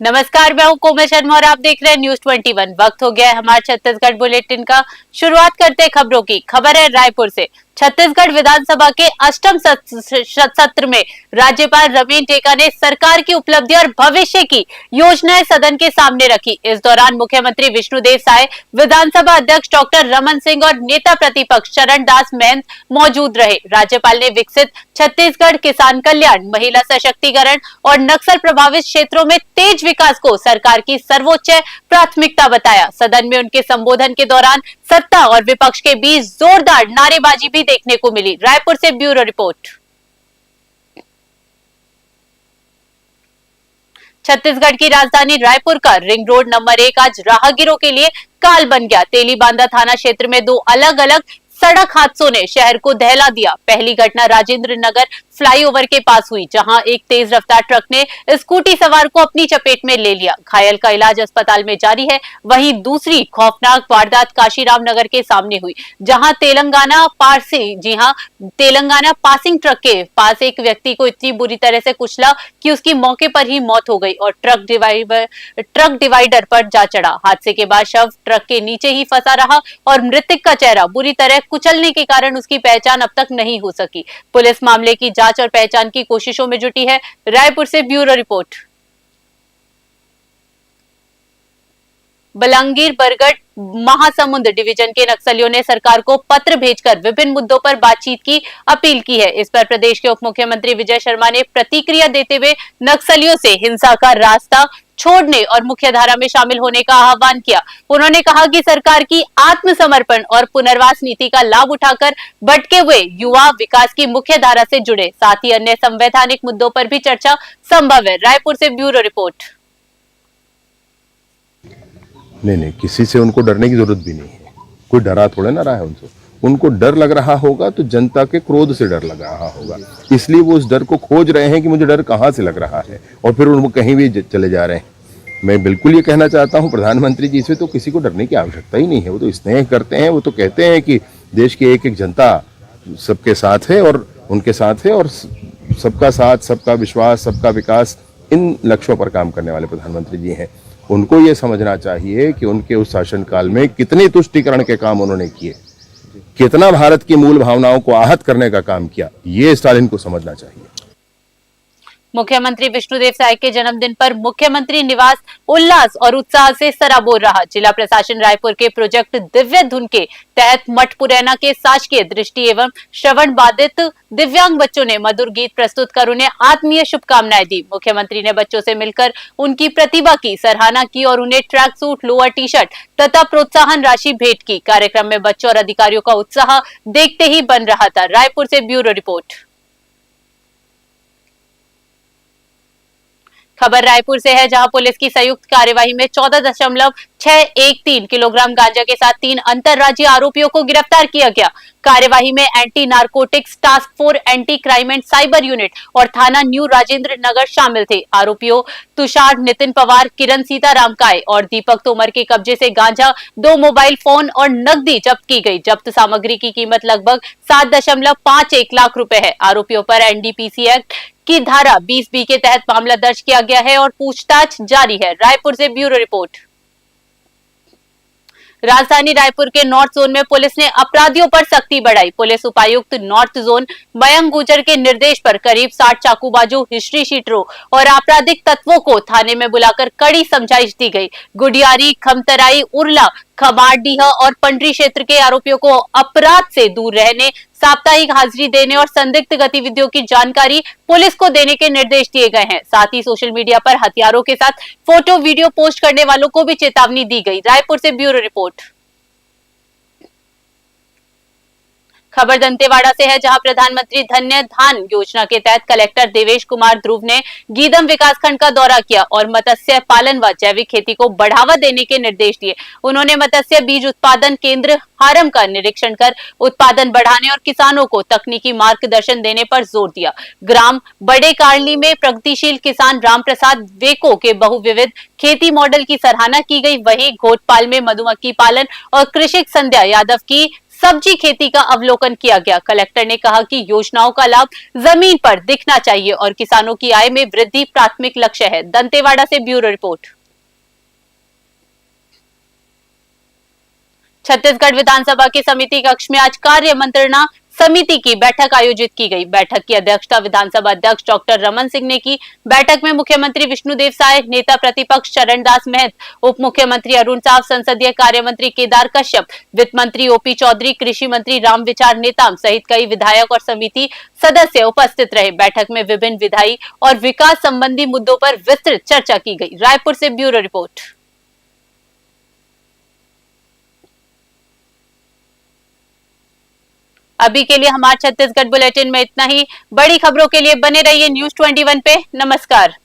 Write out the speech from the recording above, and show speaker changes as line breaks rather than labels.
नमस्कार, मैं हूं कोमल शर्मा और आप देख रहे हैं न्यूज 21। वक्त हो गया है हमारे छत्तीसगढ़ बुलेटिन का। शुरुआत करते हैं खबरों की। खबर है रायपुर से। छत्तीसगढ़ विधानसभा के अष्टम सत्र में राज्यपाल रमेश टेका ने सरकार की उपलब्धि और भविष्य की योजनाएं सदन के सामने रखी। इस दौरान मुख्यमंत्री विष्णुदेव साय, विधानसभा अध्यक्ष डॉक्टर रमन सिंह और नेता प्रतिपक्ष चरण दास महंत मौजूद रहे। राज्यपाल ने विकसित छत्तीसगढ़, किसान कल्याण, महिला सशक्तिकरण और नक्सल प्रभावित क्षेत्रों में तेज विकास को सरकार की सर्वोच्च प्राथमिकता बताया। सदन में उनके संबोधन के दौरान सत्ता और विपक्ष के बीच जोरदार नारेबाजी भी देखने को मिली। रायपुर से ब्यूरो रिपोर्ट। छत्तीसगढ़ की राजधानी रायपुर का रिंग रोड नंबर 1 आज राहगीरों के लिए काल बन गया। तेलीबांधा थाना क्षेत्र में दो अलग अलग सड़क हादसों ने शहर को दहला दिया। पहली घटना राजेंद्र नगर फ्लाईओवर के पास हुई, जहां एक तेज रफ्तार ट्रक ने स्कूटी सवार को अपनी चपेट में ले लिया। घायल का इलाज अस्पताल में जारी है। वहीं दूसरी खौफनाक वारदात काशीराम नगर के सामने हुई, जहां तेलंगाना पासिंग ट्रक के पास एक व्यक्ति को इतनी बुरी तरह से कुचला कि उसकी मौके पर ही मौत हो गई और ट्रक डिवाइडर पर जा चढ़ा। हादसे के बाद शव ट्रक के नीचे ही फंसा रहा और मृतक का चेहरा बुरी तरह कुचलने के कारण उसकी पहचान अब तक नहीं हो सकी। पुलिस मामले की जांच और पहचान की कोशिशों में जुटी है। रायपुर से bureau report. Balangir Bargarh Mahasamund division के नक्सलियों ने सरकार को पत्र भेजकर विभिन्न मुद्दों पर बातचीत की अपील की है। इस पर प्रदेश के उप मुख्यमंत्री विजय शर्मा ने प्रतिक्रिया देते हुए नक्सलियों से हिंसा का रास्ता छोड़ने और मुख्यधारा में शामिल होने का आह्वान किया। उन्होंने कहा कि सरकार की आत्मसमर्पण और पुनर्वास नीति का लाभ उठाकर भटके हुए युवा विकास की मुख्य धारा से जुड़े, साथ ही अन्य संवैधानिक मुद्दों पर भी चर्चा संभव है। रायपुर से ब्यूरो रिपोर्ट।
नहीं, किसी से उनको डरने की जरूरत भी नहीं है। कोई डरा थोड़े ना रहा है उनसे। उनको डर लग रहा होगा तो जनता के क्रोध से डर लग रहा होगा, इसलिए वो उस डर को खोज रहे हैं कि मुझे डर कहाँ से लग रहा है, और फिर उनको कहीं भी चले जा रहे हैं। मैं बिल्कुल ये कहना चाहता हूँ प्रधानमंत्री जी से तो किसी को डरने की आवश्यकता ही नहीं है। वो तो स्नेह करते हैं, वो तो कहते हैं कि देश की एक एक जनता सबके साथ है और उनके साथ है, और सबका साथ, सबका विश्वास, सबका विकास, इन लक्ष्यों पर काम करने वाले प्रधानमंत्री जी हैं। उनको ये समझना चाहिए कि उनके उस शासनकाल में कितने तुष्टीकरण के काम उन्होंने किए, कितना भारत की मूल भावनाओं को आहत करने का काम किया, ये स्टालिन को समझना चाहिए।
मुख्यमंत्री विष्णुदेव साय के जन्मदिन पर मुख्यमंत्री निवास उल्लास और उत्साह से सराबोर रहा। जिला प्रशासन रायपुर के प्रोजेक्ट दिव्य धुन के तहत मठपुरैना के शासकीय दृष्टि एवं श्रवण बाधित दिव्यांग बच्चों ने मधुर गीत प्रस्तुत कर उन्हें आत्मीय शुभकामनाएं दी। मुख्यमंत्री ने बच्चों से मिलकर उनकी प्रतिभा की सराहना की और उन्हें track suit, lower T shirt तथा प्रोत्साहन राशि भेंट की। कार्यक्रम में बच्चों और अधिकारियों का उत्साह देखते ही बन रहा था। रायपुर से ब्यूरो रिपोर्ट। खबर रायपुर से है, जहां पुलिस की संयुक्त कार्यवाही में 14.613 किलोग्राम गांजा के साथ 3 अंतरराज्यीय आरोपियों को गिरफ्तार किया गया। कार्यवाही में anti narcotics task force, anti crime and cyber unit और थाना न्यू राजेंद्र नगर शामिल थे। आरोपियों तुषार नितिन पवार, किरण सीताराम काय और दीपक तोमर के कब्जे से गांजा, 2 मोबाइल फोन और नकदी जब्त की गई। जब्त सामग्री की कीमत लगभग 7.51 लाख रुपए है। आरोपियों पर एनडीपीसी एक्ट की धारा 20B के तहत मामला दर्ज किया गया है और पूछताछ जारी है। रायपुर से ब्यूरो रिपोर्ट। राजधानी रायपुर के नॉर्थ जोन में पुलिस ने अपराधियों पर सख्ती बढ़ाई। पुलिस उपायुक्त नॉर्थ जोन मयंक गुर्जर के निर्देश पर करीब 60 चाकूबाजों, हिस्ट्री शीटरों और आपराधिक तत्वों को थाने में बुलाकर कड़ी समझाइश दी गई। गुडियारी, खमतराई, उरला, खमारडीह और पंडरी क्षेत्र के आरोपियों को अपराध से दूर रहने, साप्ताहिक हाजिरी देने और संदिग्ध गतिविधियों की जानकारी पुलिस को देने के निर्देश दिए गए हैं। साथ ही सोशल मीडिया पर हथियारों के साथ फोटो, वीडियो पोस्ट करने वालों को भी चेतावनी दी गई। रायपुर से ब्यूरो रिपोर्ट। खबर दंतेवाड़ा से है, जहां प्रधानमंत्री धन्य धान योजना के तहत कलेक्टर देवेश कुमार ध्रुव ने गीदम विकासखंड का दौरा किया और मत्स्य पालन व जैविक खेती को बढ़ावा देने के निर्देश दिए। उन्होंने मत्स्य बीज उत्पादन केंद्र हारम का निरीक्षण कर उत्पादन बढ़ाने और किसानों को तकनीकी मार्गदर्शन देने पर जोर दिया। ग्राम बड़े कारली में प्रगतिशील किसान राम प्रसाद वेको के बहुविविध खेती मॉडल की सराहना की गई। वहीं घोटपाल में मधुमक्खी पालन और कृषक संध्या यादव की सब्जी खेती का अवलोकन किया गया। कलेक्टर ने कहा कि योजनाओं का लाभ जमीन पर दिखना चाहिए और किसानों की आय में वृद्धि प्राथमिक लक्ष्य है। दंतेवाड़ा से ब्यूरो रिपोर्ट। छत्तीसगढ़ विधानसभा की समिति कक्ष में आज कार्य मंत्रणा समिति की बैठक आयोजित की गई। बैठक की अध्यक्षता विधानसभा अध्यक्ष डॉक्टर रमन सिंह ने की। बैठक में मुख्यमंत्री विष्णुदेव साय, नेता प्रतिपक्ष चरणदास महत, उप मुख्यमंत्री अरुण साव, संसदीय कार्य मंत्री केदार कश्यप, वित्त मंत्री ओपी चौधरी, कृषि मंत्री रामविचार नेताम सहित कई विधायक और समिति सदस्य उपस्थित रहे। बैठक में विभिन्न विधायी और विकास संबंधी मुद्दों पर विस्तृत चर्चा की गई। रायपुर से ब्यूरो रिपोर्ट। अभी के लिए हमारे छत्तीसगढ़ बुलेटिन में इतना ही। बड़ी खबरों के लिए बने रहिए News 21 पे। नमस्कार।